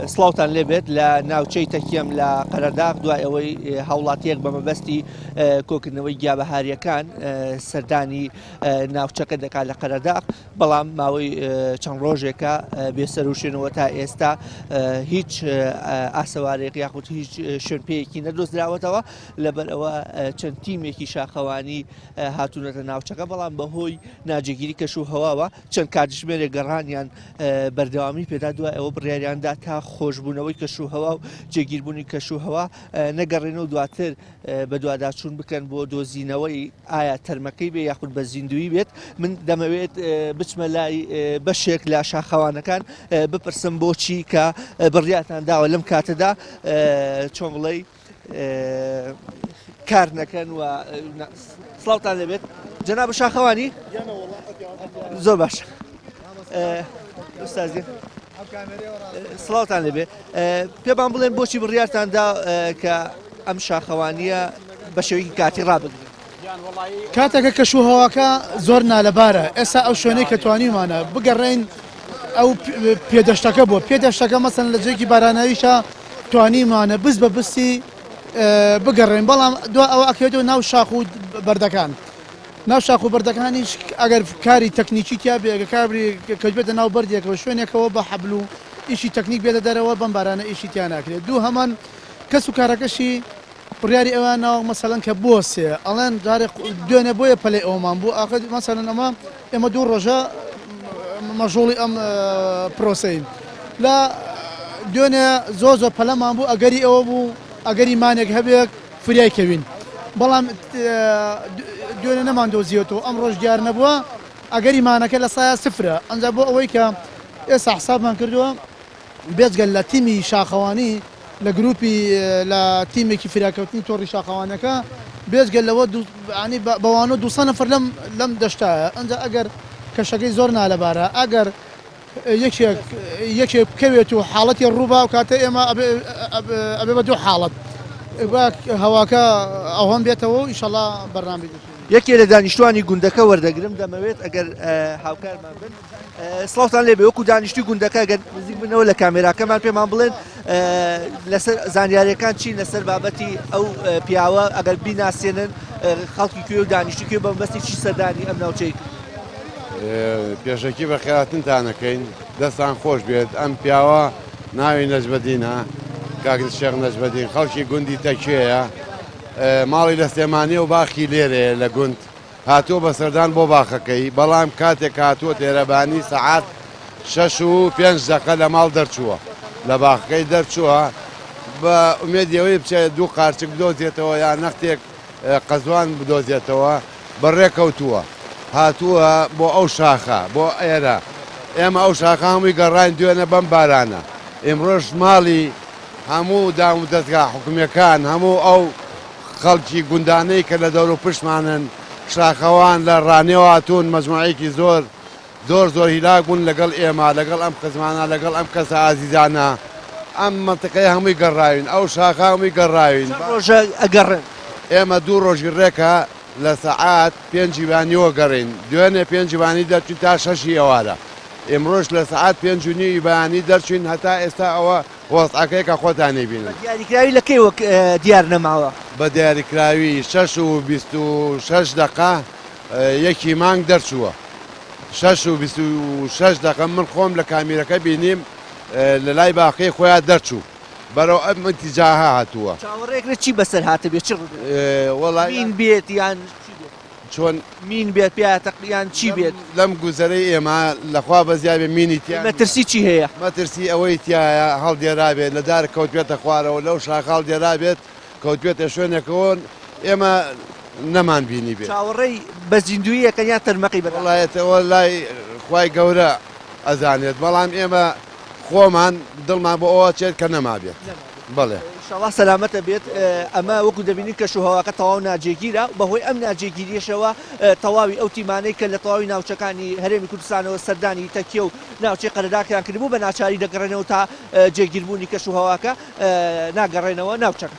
سڵاوتان لێبێت لە ناوچەی تەکیەم لە قەرەداغ دوای ئەوەی هاوڵاتیەک بە مەبەستی کۆکردنەوەی گیابەهاریەکان سەردانی ناوچەکە دەکات لە قەرەداغ، بەڵام ماوەی چەند ڕۆژێکە بێسەر و شوێنەوە تا ئێستا هیچ ئاسەوارێک یاخود هیچ شوێنپێیەکی نەدۆزراوەتەوە لەبەر ئەوە چەند تیمێکی شاخەوانی هاتوونەتە ناوچەکە، بەڵام بەهۆی ناجێگیری کەشوهەواوە چەند کاتژمێرێک گەڕانیان بەردەوامی پێدا دوای ئەوە بڕیاریاندا تا خۆشببوونەوەی کەشوهەوا و جێگیربوونی کەشوهەوا نەگەڕێنەوە و دواتر بە دوواداچوون بکەن بۆ دۆزینەوەی ئایا تەرمەکەی بێ یاخود بە زیندوی بێت. من دەمەوێت بچمە لای بەشێک لە شاخەوانەکان بپرسم بۆچی کە بڕیاتان داوە لەم کاتەدا چۆن بڵێ کار نەکەن و سڵاوتان لەبێت جەناب شاخەوانی زۆر باش ئوستازی سڵاوتان لەبێ پێمان بڵێن بۆچی بڕیارتاندا کە ئەم شاخەوانیە بە شێوەیەکی کاتی ڕابگرن. کاتێکە کەشوهەواکە زۆر نالەبارە، ئێستا ئەو شوێنەی کە توانیمانە بگەڕێین ئەو پێدەشتەکە بۆ پێدەشتەکە مەسەن لە جێکی بارانەویشە توانیمانە بست بە بستی بگەڕێن، بەڵام دو ئەوە ئەکەوێتەوە ناو شاخ و بەردەکان. ناو شاخ و بەردەکانیش ئەگەر کاری تەکنیکی تیا بێ کابری کەوت بێتە ناو بەردێکەوە شوێنێکەوە بە حەبل و ئیشی تەکنیک بێتە دەرەوە بەم بارانە ئیشی تیا ناکرێت. دوو هەمان کەس و کارەکەشی بڕیاری ئەوانەوە مەسەڵەن کە بۆسێ ئەڵێن جارێک دوێنێ بۆیە پەلەی ئەومان بوو ئاخر مەسەڵەن ئێمە دوو ڕۆژە مەژۆڵی ئەم پرۆسەین لە دوێنێ زۆر زۆر پەلەمان بوو ئەگەری ئەوە بوو ئەگەری مانێک هەبێک فریای کەوین، بەڵام دوێنێ نەمان دۆزیێتەوە ئەم ڕۆژ دیار نەبووە ئەگەری مانەکە لە سایە سفرە. ئەنجا بۆ ئەوەی کە ئێستا حسابمان کردووە بێجگەل لە تیمی شاخەوانی لە گروپی لە تیمێکی فراکەوتنی تۆڕی شاخەوانەکە بێجگەل لەوە بەوانە 200 نەفەر لەم دەشتایە. ئەنجا ئەگەر کەشەکەی زۆر نالەبارە ئەگەر یەکێک بکەوێت و حاڵەتی ڕووبا و کاتە ئێمە ئەبێ بە دوو حاڵەت هەواکە ئەوەم بێتەوە و ئیشەڵا بەرنامە یەکێ لە دانیشتوانی گوندەکە وەردەگرم دەمەوێت ئەگەر هاوکارمان بن سڵاوتان لێبێ وەکو دانیشتی گوندەکە ئەگەر نزیک بنەوە لە کامێراکەمان پێمان بڵێن لەسەر زانیاریەکان چین لەسەر بابەتی ئەو پیاوە ئەگەر بیناسیێنن خەڵکی کوێ و دانیشتی کوێ بە مەبەستی چی سەردانی ئەم ناوچەی پێشەکی بە خێراتنتانەکەین دەستان خۆش بێت. ئەم پیاوە ناوی نەجبەدینە کاک شێخ نەجبەدین خەڵکی گوندی تەکوێیە، ماڵی لە سلێمانی و باخی لێرێ لە گوند هاتووە بە سەردان بۆ باخەکەی، بەڵام کاتێک هاتووە تێرەبانی سەعات 6:05 لە ماڵ دەرچووە لە باخەکەی دەرچووە بە ئومێدیەوەی بچێت دوو قارچک بدۆزێتەوە یان نەختێک قەزوان بدۆزێتەوە بەڕێکەوتووە هاتووە بۆ ئەو شاخە بۆ ئێرە. ئێمە ئەو شاخە هەمووی گەڕاین دوێنە بەم بارانە. ئێمڕۆژ ماڵی هەموو دام و دەستگا حکوومیەکان هەموو ئەو خەڵکی گوندانەی کە لە دەور و پشتمانن شاخەوان لە ڕانێەوە هاتوون مەجموعەیەکی زۆر هیلاک بوون لەگەڵ ئێمە لەگەڵ ئەم خزمانە لەگەڵ ئەم کەسە ئازیزانە ئەم منتقەی هەمووی گەڕاوین ئەو شاخە هەمووی گەڕاوین ئەگەڕێن. ئێمە دوو ڕۆژی ڕێکە لە سەعات 5:20 گەڕین دوێنێ 5:20 دەچین تا 6 ئێوارە. ئێمڕۆژ لە سەعات 5:20 دەرچین هەتا ئێستا ئەوە وەستعەکەی کە خۆتانی بینن. دیاریکراوی لەکەی وەک دیار نەماوە بە دیاریکراوی 6:26 یەکی مانگ دەرچووە 6:26 من خۆم لە کامیرەکە بینیم لە لای باقی خۆیان دەرچوو بەرەو ئەم ئەتیجاها هاتووە. چاوەڕێکرێت چی بەسەر هاتە بێت وەڵین بێت یان چۆن مین بێت پیاتەقیان چی بێت لەم گوزەرەی ئێمە لەخوا بەزیابێ مینی تیا مەترسی چی هەیە؟ مەترسی ئەوەی تایە هەڵدێرابێت لە دار کەوت بێتە خوارەوە لەو شاخ هەڵدێرابێت کەوت بێتە شوێنێکەوە ئێمە نەمان بینی بێت. چاوەڕێی بە زیندویەکە یان تەرمەقی بەڵایەتەوە لای خوای گەورە ئەزانێت، بەڵام ئێمە خۆمان دڵمان بۆ ئەوە چێت کە نەما بێت. بەڵێ ئینشاڵڵا سەلامەتە بێت. ئەمە وەکو دەبینین کەشوهەواکە تەواو ناجێگیرە بەهۆی ئەم ناجێگیریشەوە تەواوی ئەو تیمانەی کە لە تەواوی ناوچەکانی هەرێمی کوردستانەوە سەردانی تەکیە و ناوچەی قەرەداغیان کردبوو بە ناچاری دەگەڕێنەوە تا جێگیربوونی کەشوهەواکە ناگەڕێنەوە ناوچەکە.